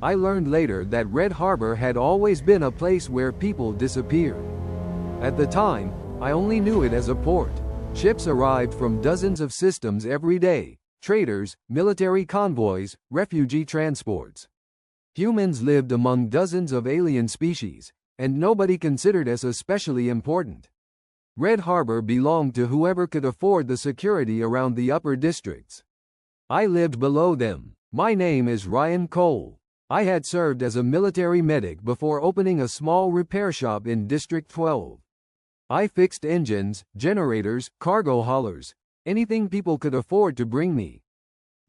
I learned later that Red Harbor had always been a place where people disappeared. At the time, I only knew it as a port. Ships arrived from dozens of systems every day: traders, military convoys, refugee transports. Humans lived among dozens of alien species, and nobody considered us especially important. Red Harbor belonged to whoever could afford the security around the upper districts. I lived below them. My name is Ryan Cole. I had served as a military medic before opening a small repair shop in District 12. I fixed engines, generators, cargo haulers, anything people could afford to bring me.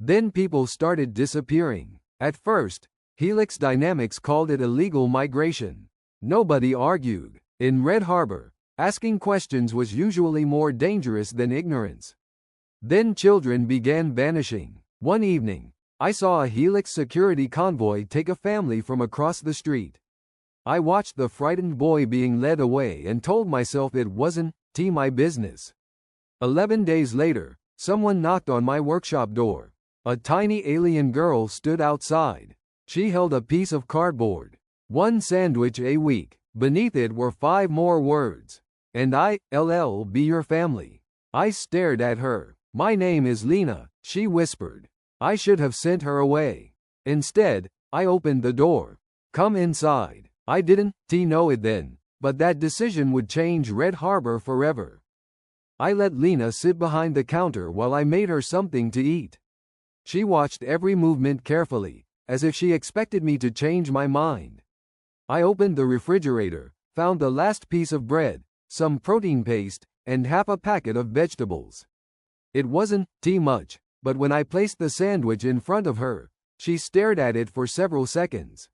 Then people started disappearing. At first, Helix Dynamics called it illegal migration. Nobody argued. In Red Harbor, asking questions was usually more dangerous than ignorance. Then children began vanishing. One evening, I saw a Helix security convoy take a family from across the street. I watched the frightened boy being led away and told myself it wasn't my business. 11 days later, someone knocked on my workshop door. A tiny alien girl stood outside. She held a piece of cardboard. "One sandwich a week." Beneath it were 5 more words. "And I'll be your family." I stared at her. "My name is Lena," she whispered. I should have sent her away. Instead, I opened the door. "Come inside." I didn't know it then, but that decision would change Red Harbor forever. I let Lena sit behind the counter while I made her something to eat. She watched every movement carefully, as if she expected me to change my mind. I opened the refrigerator, found the last piece of bread, some protein paste, and half a packet of vegetables. It wasn't much, but when I placed the sandwich in front of her, she stared at it for several seconds.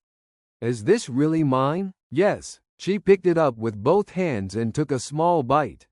"Is this really mine?" "Yes." She picked it up with both hands and took a small bite.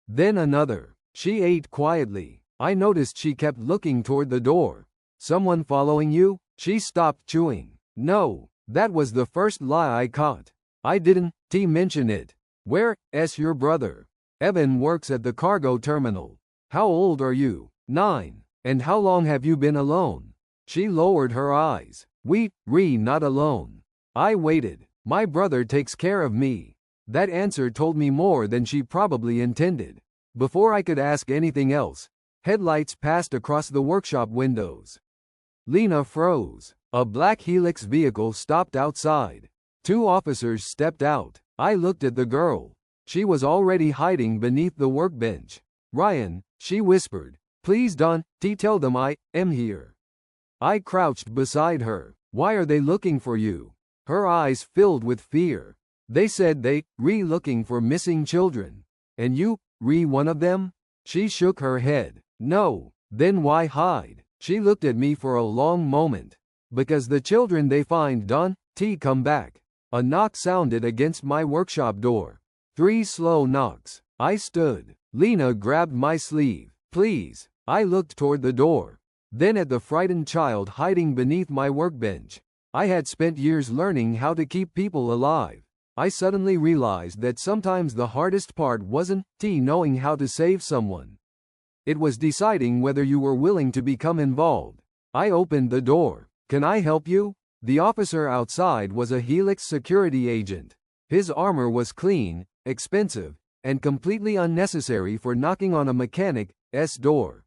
Then another. She ate quietly. I noticed she kept looking toward the door. "Someone following you?" She stopped chewing. "No." That was the first lie I caught. I didn't mention it. "Where's your brother?" "Evan works at the cargo terminal." "How old are you?" 9. "And how long have you been alone?" She lowered her eyes. We're not alone." I waited. "My brother takes care of me." That answer told me more than she probably intended. Before I could ask anything else, headlights passed across the workshop windows. Lena froze. A black Helix vehicle stopped outside. 2 officers stepped out. I looked at the girl. She was already hiding beneath the workbench. "Ryan," she whispered, "please don't tell them I am here." I crouched beside her. "Why are they looking for you?" Her eyes filled with fear. "They said they looking for missing children. And you one of them?" She shook her head. "No." "Then why hide?" She looked at me for a long moment. "Because the children they find don't come back." A knock sounded against my workshop door. 3 slow knocks. I stood. Lena grabbed my sleeve. "Please." I looked toward the door. Then at the frightened child hiding beneath my workbench. I had spent years learning how to keep people alive. I suddenly realized that sometimes the hardest part wasn't knowing how to save someone. It was deciding whether you were willing to become involved. I opened the door. "Can I help you?" The officer outside was a Helix security agent. His armor was clean, expensive, and completely unnecessary for knocking on a mechanic's door.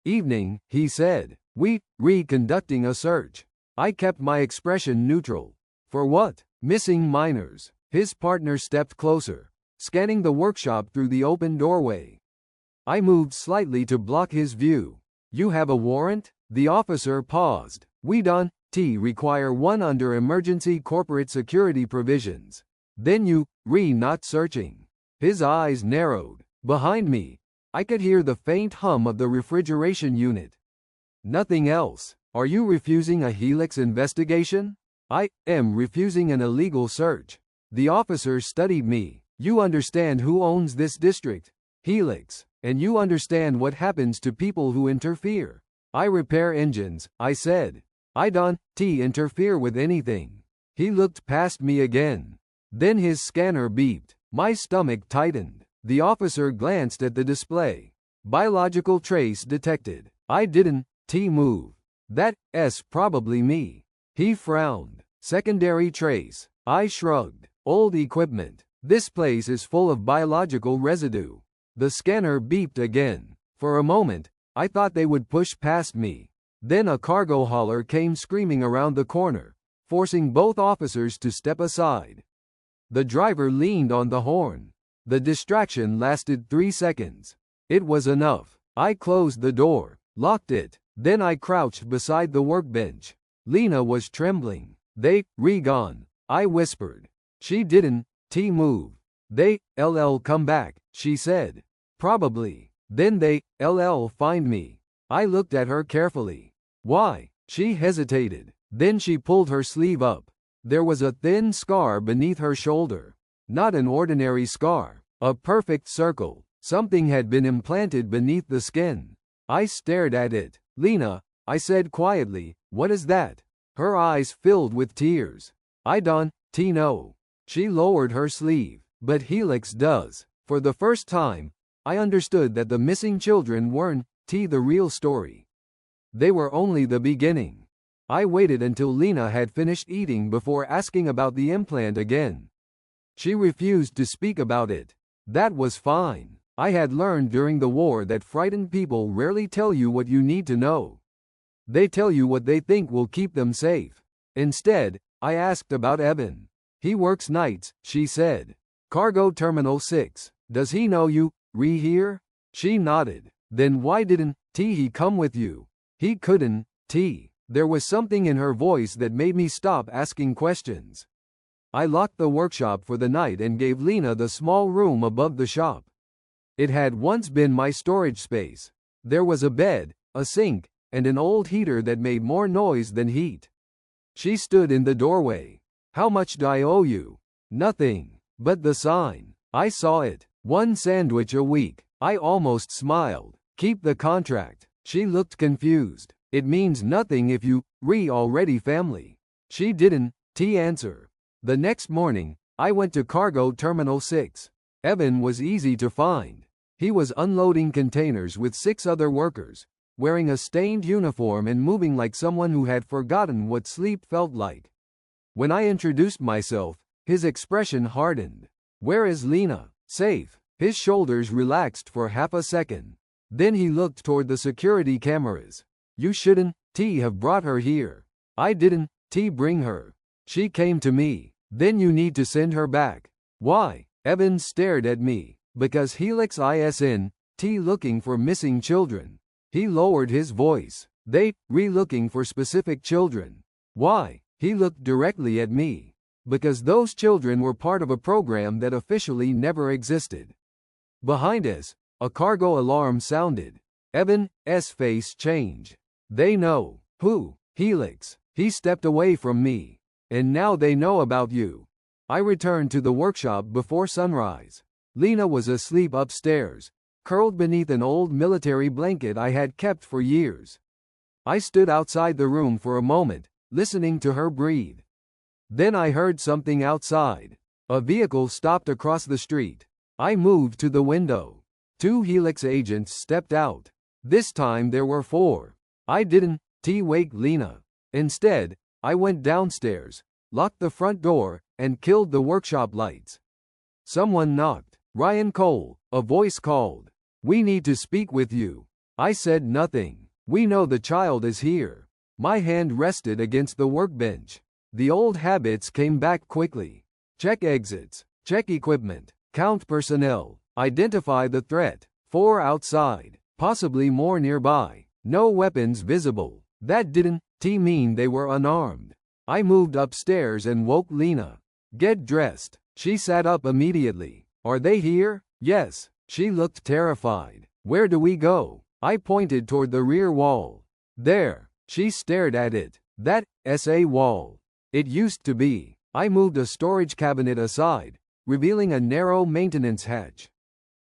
"Evening," he said. "We're conducting a search." I kept my expression neutral. "For what?" "Missing minors." His partner stepped closer, scanning the workshop through the open doorway. I moved slightly to block his view. "You have a warrant?" The officer paused. "We don't require one under emergency corporate security provisions." "Then you not searching." His eyes narrowed. Behind me, I could hear the faint hum of the refrigeration unit. "Nothing else." "Are you refusing a Helix investigation?" "I am refusing an illegal search." The officer studied me. "You understand who owns this district?" "Helix. And you understand what happens to people who interfere?" "I repair engines," I said. "I don't interfere with anything." He looked past me again. Then his scanner beeped. My stomach tightened. The officer glanced at the display. "Biological trace detected." I didn't move. "That's probably me." He frowned. Secondary trace. I shrugged. Old equipment. This place is full of biological residue. The scanner beeped again. For a moment, I thought they would push past me. Then a cargo hauler came screaming around the corner, forcing both officers to step aside. The driver leaned on the horn. The distraction lasted 3 seconds. It was enough. I closed the door, locked it. Then I crouched beside the workbench. Lena was trembling. They, gone, I whispered. She didn't, move. They, come back, she said. Probably. Then they, find me. I looked at her carefully. Why? She hesitated. Then she pulled her sleeve up. There was a thin scar beneath her shoulder. Not an ordinary scar. A perfect circle. Something had been implanted beneath the skin. I stared at it. Lena, I said quietly, what is that? Her eyes filled with tears. I don't know. She lowered her sleeve. But Helix does. For the first time, I understood that the missing children weren't the real story. They were only the beginning. I waited until Lena had finished eating before asking about the implant again. She refused to speak about it. That was fine. I had learned during the war that frightened people rarely tell you what you need to know. They tell you what they think will keep them safe. Instead, I asked about Evan. He works nights, she said. Cargo Terminal 6. Does he know you, here? She nodded. Then why didn't he come with you? He couldn't, There was something in her voice that made me stop asking questions. I locked the workshop for the night and gave Lena the small room above the shop. It had once been my storage space. There was a bed, a sink, and an old heater that made more noise than heat. She stood in the doorway. How much do I owe you? Nothing. But the sign. I saw it. 1 sandwich a week. I almost smiled. Keep the contract. She looked confused. It means nothing if you, already family. She didn't, answer. The next morning, I went to Cargo Terminal 6. Evan was easy to find. He was unloading containers with 6 other workers, wearing a stained uniform and moving like someone who had forgotten what sleep felt like. When I introduced myself, his expression hardened. Where is Lena? Safe. His shoulders relaxed for half a second. Then he looked toward the security cameras. You shouldn't, have brought her here. I didn't, bring her. She came to me. Then you need to send her back. Why? Evan stared at me. Because Helix isn't, looking for missing children. He lowered his voice. They, looking for specific children. Why? He looked directly at me. Because those children were part of a program that officially never existed. Behind us, a cargo alarm sounded. Evan's face changed. They know. Who? Helix. He stepped away from me. And now they know about you. I returned to the workshop before sunrise. Lena was asleep upstairs, curled beneath an old military blanket I had kept for years. I stood outside the room for a moment, listening to her breathe. Then I heard something outside. A vehicle stopped across the street. I moved to the window. 2 Helix agents stepped out. This time there were 4. I didn't wake Lena. Instead, I went downstairs, locked the front door, and killed the workshop lights. Someone knocked. Ryan Cole, a voice called. We need to speak with you. I said nothing. We know the child is here. My hand rested against the workbench. The old habits came back quickly. Check exits. Check equipment. Count personnel. Identify the threat. 4 outside. Possibly more nearby. No weapons visible. That didn't mean they were unarmed. I moved upstairs and woke Lena. Get dressed. She sat up immediately. Are they here? Yes. She looked terrified. Where do we go? I pointed toward the rear wall. There. She stared at it. That SA wall. It used to be. I moved a storage cabinet aside, revealing a narrow maintenance hatch.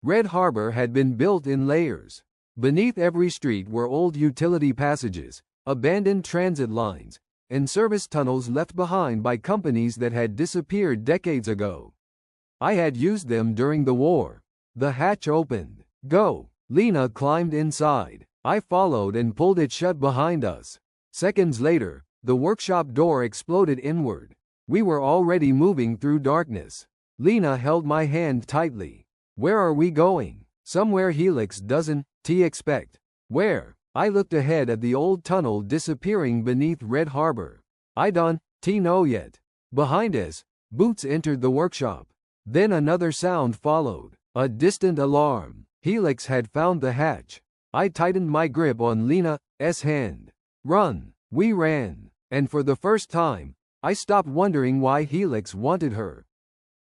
Red Harbor had been built in layers. Beneath every street were old utility passages, abandoned transit lines, and service tunnels left behind by companies that had disappeared decades ago. I had used them during the war. The hatch opened. Go. Lena climbed inside. I followed and pulled it shut behind us. Seconds later, The workshop door exploded inward. We were already moving through darkness. Lena held my hand tightly. Where are we going? Somewhere Helix doesn't expect. Where? I looked ahead at the old tunnel disappearing beneath Red Harbor. I don't know yet. Behind us, Boots entered the workshop. Then another sound followed. A distant alarm. Helix had found the hatch. I tightened my grip on Lena's hand. Run. We ran. And for the first time, I stopped wondering why Helix wanted her.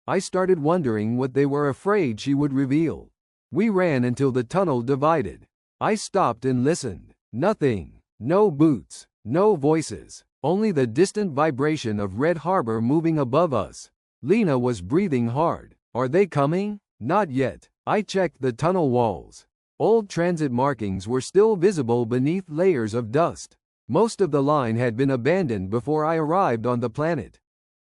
I started wondering what they were afraid she would reveal. We ran until the tunnel divided. I stopped and listened. Nothing. No Boots. No voices. Only the distant vibration of Red Harbor moving above us. Lena was breathing hard. Are they coming? Not yet. I checked the tunnel walls. Old transit markings were still visible beneath layers of dust. Most of the line had been abandoned before I arrived on the planet.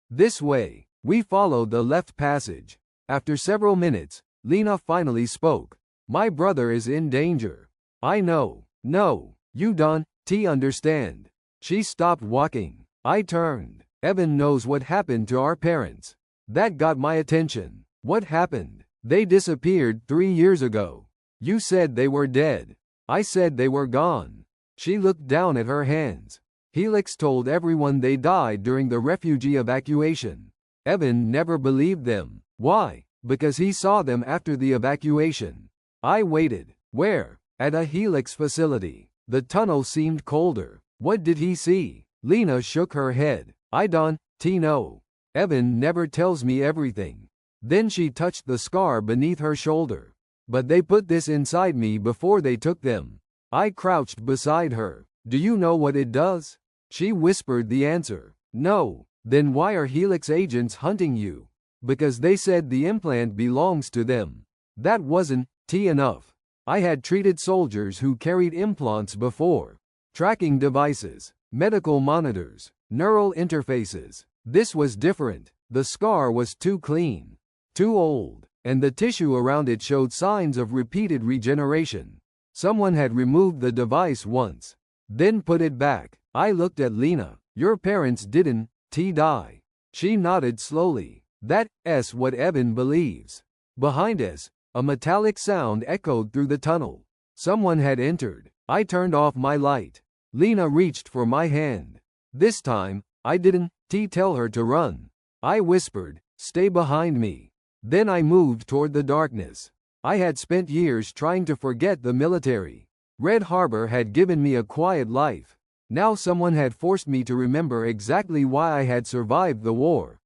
This way. We followed the left passage. After several minutes, Lena finally spoke. My brother is in danger. I know. No, you don't understand. She stopped walking. I turned. Evan knows what happened to our parents. That got my attention. What happened? They disappeared 3 years ago. You said they were dead. I said they were gone. She looked down at her hands. Helix told everyone they died during the refugee evacuation. Evan never believed them. Why? Because he saw them after the evacuation. I waited. Where? At a Helix facility. The tunnel seemed colder. What did he see? Lena shook her head. I don't know. Evan never tells me everything. Then she touched the scar beneath her shoulder. But they put this inside me before they took them. I crouched beside her. Do you know what it does? She whispered the answer. No. Then why are Helix agents hunting you? Because they said the implant belongs to them. That wasn't enough. I had treated soldiers who carried implants before. Tracking devices, medical monitors, neural interfaces. This was different. The scar was too clean, too old, and the tissue around it showed signs of repeated regeneration. Someone had removed the device once, then put it back. I looked at Lena. Your parents didn't die. She nodded slowly. That's what Evan believes. Behind us, a metallic sound echoed through the tunnel. Someone had entered. I turned off my light. Lena reached for my hand. This time, I didn't tell her to run. I whispered, stay behind me. Then I moved toward the darkness. I had spent years trying to forget the military. Red Harbor had given me a quiet life. Now someone had forced me to remember exactly why I had survived the war.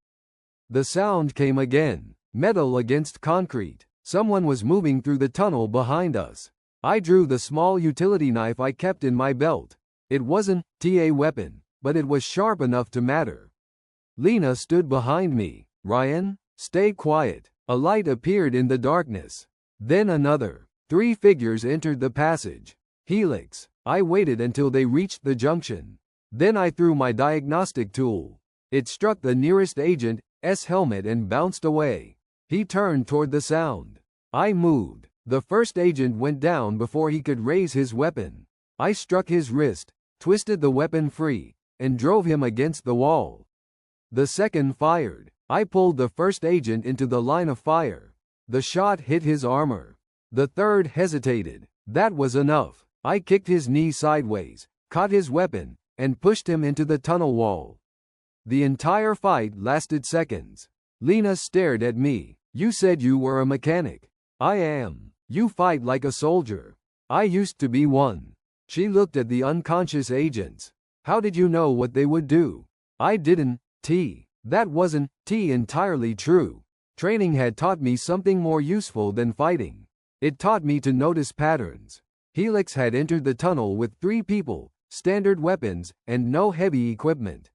The sound came again. Metal against concrete. Someone was moving through the tunnel behind us. I drew the small utility knife I kept in my belt. It wasn't a weapon, but it was sharp enough to matter. Lena stood behind me. Ryan, stay quiet. A light appeared in the darkness. Then another. 3 figures entered the passage. Helix. I waited until they reached the junction. Then I threw my diagnostic tool. It struck the nearest agent's helmet and bounced away. He turned toward the sound. I moved. The first agent went down before he could raise his weapon. I struck his wrist, twisted the weapon free, and drove him against the wall. The second fired. I pulled the first agent into the line of fire. The shot hit his armor. The third hesitated. That was enough. I kicked his knee sideways, caught his weapon, and pushed him into the tunnel wall. The entire fight lasted seconds. Lena stared at me. You said you were a mechanic. I am. You fight like a soldier. I used to be one. She looked at the unconscious agents. How did you know what they would do? I didn't. That wasn't entirely true. Training had taught me something more useful than fighting. It taught me to notice patterns. Helix had entered the tunnel with 3 people, standard weapons, and no heavy equipment.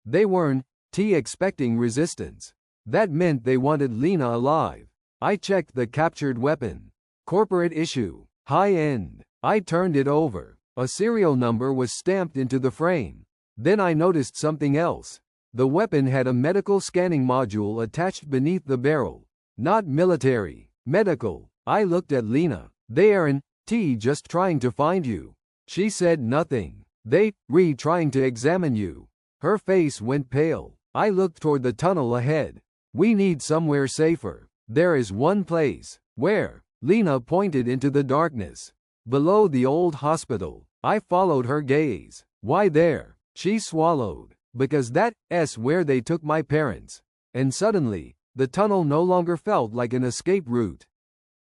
They weren't expecting resistance. That meant they wanted Lena alive. I checked the captured weapon. Corporate issue. High end. I turned it over. A serial number was stamped into the frame. Then I noticed something else. The weapon had a medical scanning module attached beneath the barrel. Not military. Medical. I looked at Lena. They aren't just trying to find you. She said nothing. They, trying to examine you. Her face went pale. I looked toward the tunnel ahead. We need somewhere safer. There is one place. Where? Lena pointed into the darkness. Below the old hospital. I followed her gaze. Why there? She swallowed. Because that's where they took my parents. And suddenly, the tunnel no longer felt like an escape route.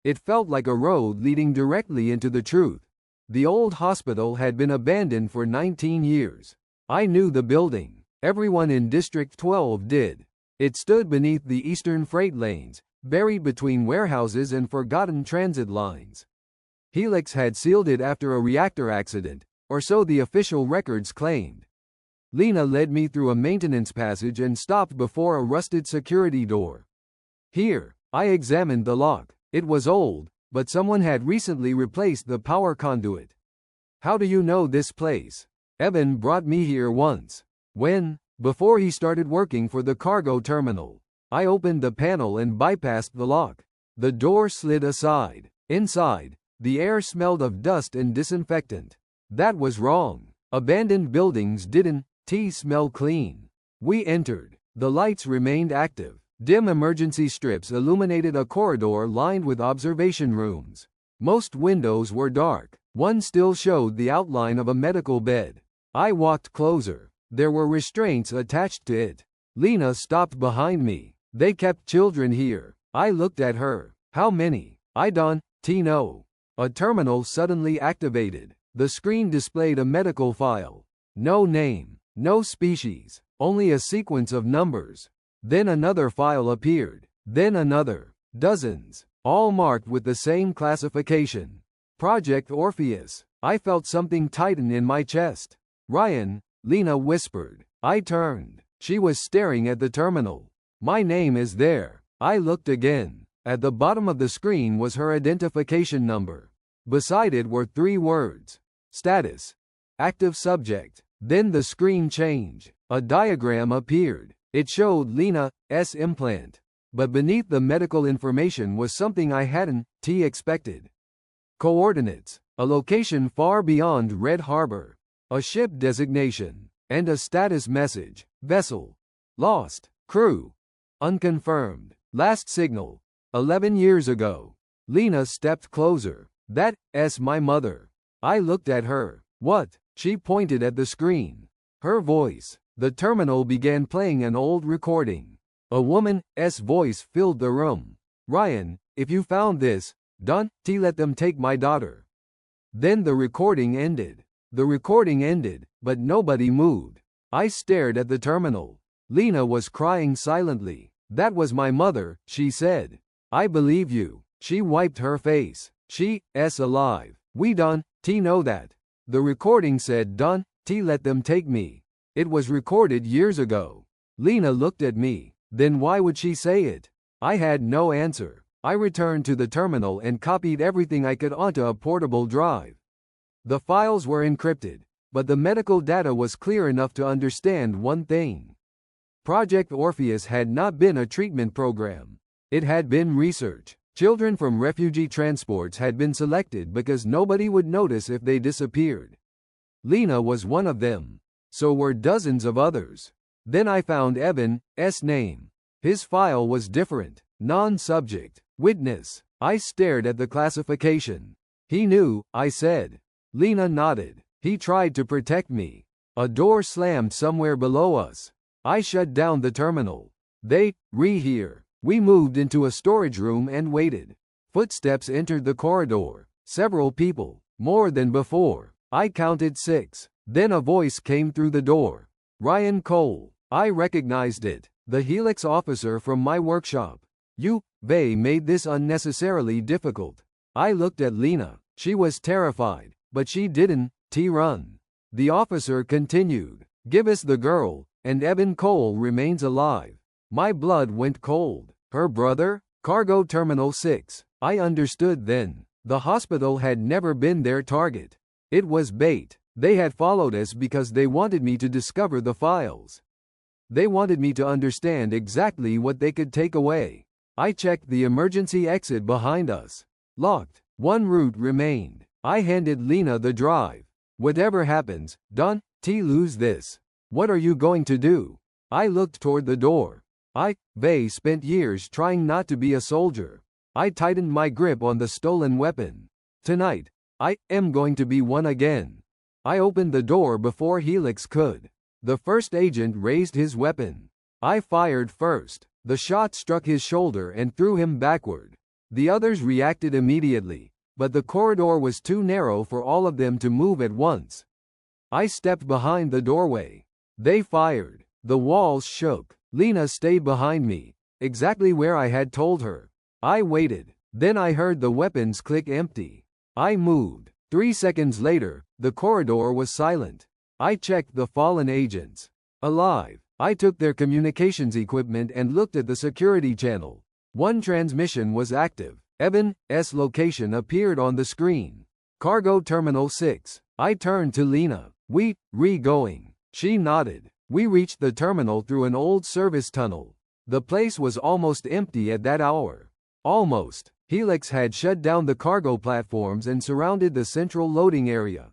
It felt like a road leading directly into the truth. The old hospital had been abandoned for 19 years. I knew the building. Everyone in District 12 did. It stood beneath the eastern freight lanes, buried between warehouses and forgotten transit lines. Helix had sealed it after a reactor accident, or so the official records claimed. Lena led me through a maintenance passage and stopped before a rusted security door. Here, I examined the lock. It was old, but someone had recently replaced the power conduit. How do you know this place? Evan brought me here once. When? Before he started working for the cargo terminal. I opened the panel and bypassed the lock. The door slid aside. Inside, the air smelled of dust and disinfectant. That was wrong. Abandoned buildings didn't smell clean. We entered. The lights remained active. Dim emergency strips illuminated a corridor lined with observation rooms. Most windows were dark. One still showed the outline of a medical bed. I walked closer. There were restraints attached to it. Lena stopped behind me. They kept children here. I looked at her. How many? I don't know. A terminal suddenly activated. The screen displayed a medical file. No name, no species, only a sequence of numbers. Then another file appeared. Then another. Dozens. All marked with the same classification. Project Orpheus. I felt something tighten in my chest. Ryan, Lena whispered. I turned. She was staring at the terminal. My name is there. I looked again. At the bottom of the screen was her identification number. Beside it were 3 words. Status. Active subject. Then the screen changed. A diagram appeared. It showed Lena's implant. But beneath the medical information was something I hadn't expected. Coordinates. A location far beyond Red Harbor. A ship designation. And a status message. Vessel. Lost. Crew. Unconfirmed. Last signal. 11 years ago. Lena stepped closer. That's my mother. I looked at her. What? She pointed at the screen. Her voice. The terminal began playing an old recording. A woman's voice filled the room. Ryan, if you found this, don't let them take my daughter. Then the recording ended. The recording ended, but nobody moved. I stared at the terminal. Lena was crying silently. That was my mother, she said. I believe you. She wiped her face. She's alive. We don't know that. The recording said don't let them take me. It was recorded years ago. Lena looked at me. Then why would she say it? I had no answer. I returned to the terminal and copied everything I could onto a portable drive. The files were encrypted, but the medical data was clear enough to understand one thing. Project Orpheus had not been a treatment program. It had been research. Children from refugee transports had been selected because nobody would notice if they disappeared. Lena was one of them. So were dozens of others. Then I found Evan's name. His file was different. Non-subject. Witness. I stared at the classification. He knew, I said. Lena nodded. He tried to protect me. A door slammed somewhere below us. I shut down the terminal. They here. We moved into a storage room and waited. Footsteps entered the corridor. Several people. More than before. I counted 6. Then a voice came through the door. Ryan Cole. I recognized it. The Helix officer from my workshop. They made this unnecessarily difficult. I looked at Lena. She was terrified, but she didn't run. The officer continued. Give us the girl, and Evan Cole remains alive. My blood went cold. Her brother? Cargo Terminal 6. I understood then. The hospital had never been their target. It was bait. They had followed us because they wanted me to discover the files. They wanted me to understand exactly what they could take away. I checked the emergency exit behind us. Locked. One route remained. I handed Lena the drive. Whatever happens, don't lose this. What are you going to do? I looked toward the door. They spent years trying not to be a soldier. I tightened my grip on the stolen weapon. Tonight, I am going to be one again. I opened the door before Helix could. The first agent raised his weapon. I fired first. The shot struck his shoulder and threw him backward. The others reacted immediately, but the corridor was too narrow for all of them to move at once. I stepped behind the doorway. They fired. The walls shook. Lena stayed behind me, exactly where I had told her. I waited. Then I heard the weapons click empty. I moved. 3 seconds later, the corridor was silent. I checked the fallen agents. Alive. I took their communications equipment and looked at the security channel. One transmission was active. Evan's location appeared on the screen. Cargo Terminal 6. I turned to Lena. We going. She nodded. We reached the terminal through an old service tunnel. The place was almost empty at that hour. Almost. Helix had shut down the cargo platforms and surrounded the central loading area.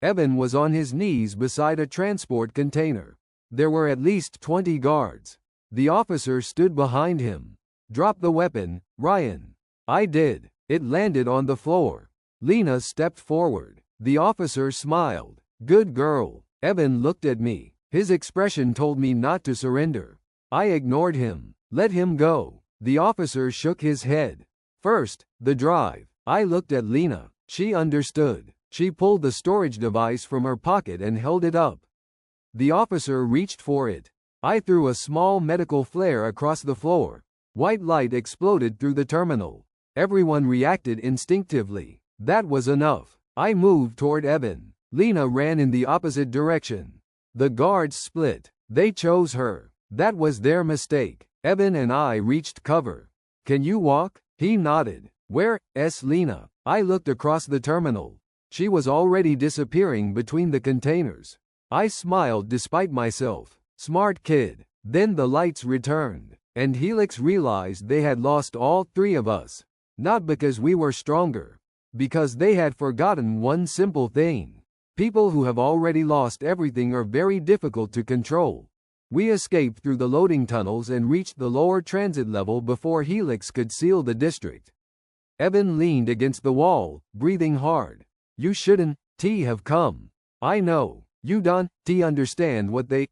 Evan was on his knees beside a transport container. There were at least 20 guards. The officer stood behind him. Drop the weapon, Ryan. I did. It landed on the floor. Lena stepped forward. The officer smiled. Good girl. Evan looked at me. His expression told me not to surrender. I ignored him. Let him go. The officer shook his head. First, the drive. I looked at Lena. She understood. She pulled the storage device from her pocket and held it up. The officer reached for it. I threw a small medical flare across the floor. White light exploded through the terminal. Everyone reacted instinctively. That was enough. I moved toward Evan. Lena ran in the opposite direction. The guards split. They chose her. That was their mistake. Evan and I reached cover. Can you walk? He nodded. Where's Lena? I looked across the terminal. She was already disappearing between the containers. I smiled despite myself. Smart kid. Then the lights returned, and Helix realized they had lost all 3 of us. Not because we were stronger. Because they had forgotten one simple thing. People who have already lost everything are very difficult to control. We escaped through the loading tunnels and reached the lower transit level before Helix could seal the district. Evan leaned against the wall, breathing hard. You shouldn't have come. I know. You don't understand what they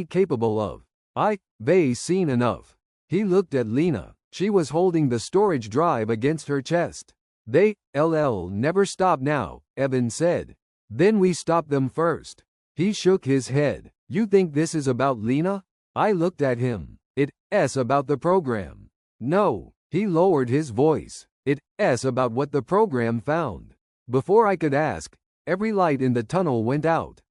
capable of. They seen enough. He looked at Lena. She was holding the storage drive against her chest. They never stop now, Evan said. Then we stopped them first. He shook his head. You think this is about Lena? I looked at him. It's about the program. No. He lowered his voice. It's about what the program found. Before I could ask, every light in the tunnel went out.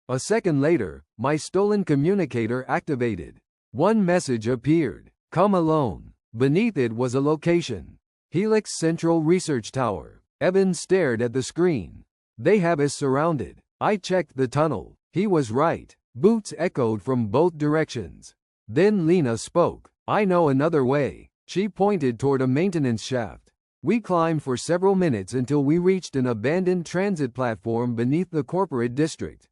A second later, my stolen communicator activated. One message appeared. Come alone. Beneath it was a location. Helix Central Research Tower. Evan stared at the screen. They have us surrounded. I checked the tunnel. He was right. Boots echoed from both directions. Then Lena spoke. I know another way. She pointed toward a maintenance shaft. We climbed for several minutes until we reached an abandoned transit platform beneath the corporate district.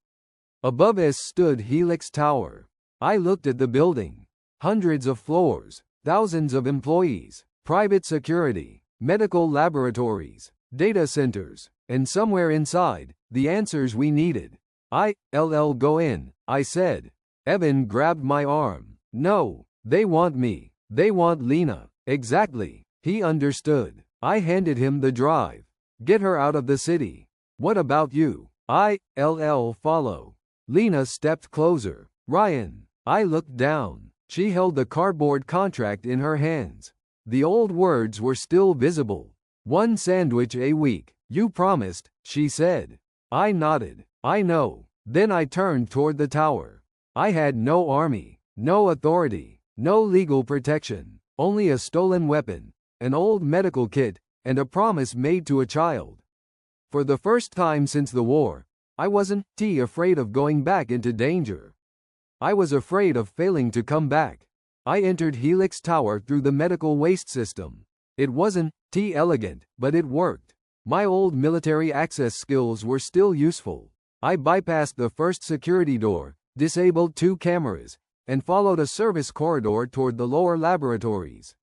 Above us stood Helix Tower. I looked at the building. Hundreds of floors, thousands of employees, private security, medical laboratories, data centers, and somewhere inside, the answers we needed. Go in, I said. Evan grabbed my arm. No, they want me. They want Lena. Exactly. He understood. I handed him the drive. Get her out of the city. What about you? Follow. Lena stepped closer. Ryan. I looked down. She held the cardboard contract in her hands. The old words were still visible. 1 sandwich a week. You promised, she said. I nodded. I know. Then I turned toward the tower. I had no army, no authority, no legal protection, only a stolen weapon, an old medical kit, and a promise made to a child. For the first time since the war, I wasn't afraid of going back into danger. I was afraid of failing to come back. I entered Helix Tower through the medical waste system. It wasn't elegant, but it worked. My old military access skills were still useful. I bypassed the first security door, disabled 2 cameras, and followed a service corridor toward the lower laboratories.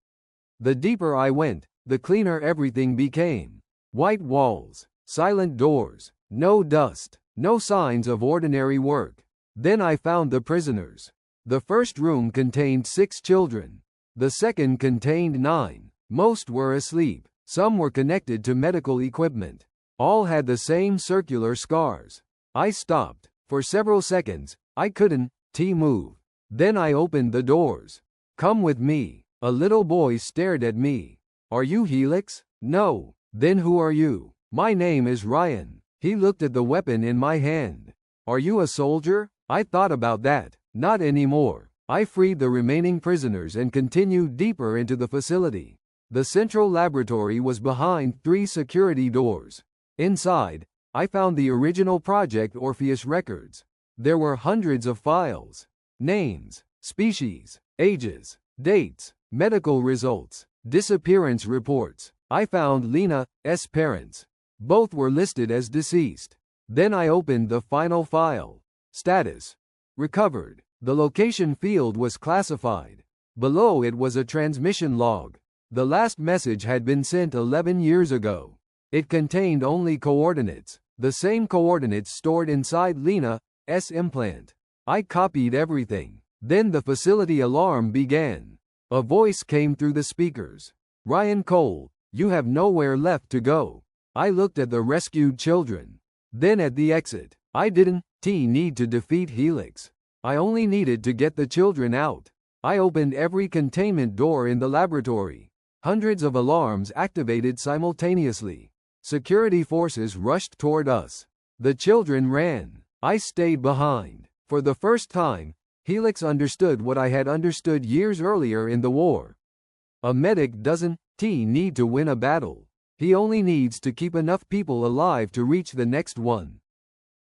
The deeper I went, the cleaner everything became. White walls, silent doors, no dust, no signs of ordinary work. Then I found the prisoners. The first room contained 6 children. The second contained 9. Most were asleep. Some were connected to medical equipment. All had the same circular scars. I stopped. For several seconds, I couldn't move. Then I opened the doors. Come with me. A little boy stared at me. Are you Helix? No. Then who are you? My name is Ryan. He looked at the weapon in my hand. Are you a soldier? I thought about that. Not anymore. I freed the remaining prisoners and continued deeper into the facility. The central laboratory was behind 3 security doors. Inside, I found the original Project Orpheus records. There were hundreds of files. Names, species, ages, dates, medical results, disappearance reports. I found Lena's parents. Both were listed as deceased. Then I opened the final file. Status: recovered. The location field was classified. Below it was a transmission log. The last message had been sent 11 years ago. It contained only coordinates, the same coordinates stored inside Lena's implant. I copied everything. Then the facility alarm began. A voice came through the speakers. Ryan Cole, you have nowhere left to go. I looked at the rescued children. Then at the exit. I didn't need to defeat Helix. I only needed to get the children out. I opened every containment door in the laboratory. Hundreds of alarms activated simultaneously. Security forces rushed toward us. The children ran. I stayed behind. For the first time, Helix understood what I had understood years earlier in the war. A medic doesn't need to win a battle. He only needs to keep enough people alive to reach the next one.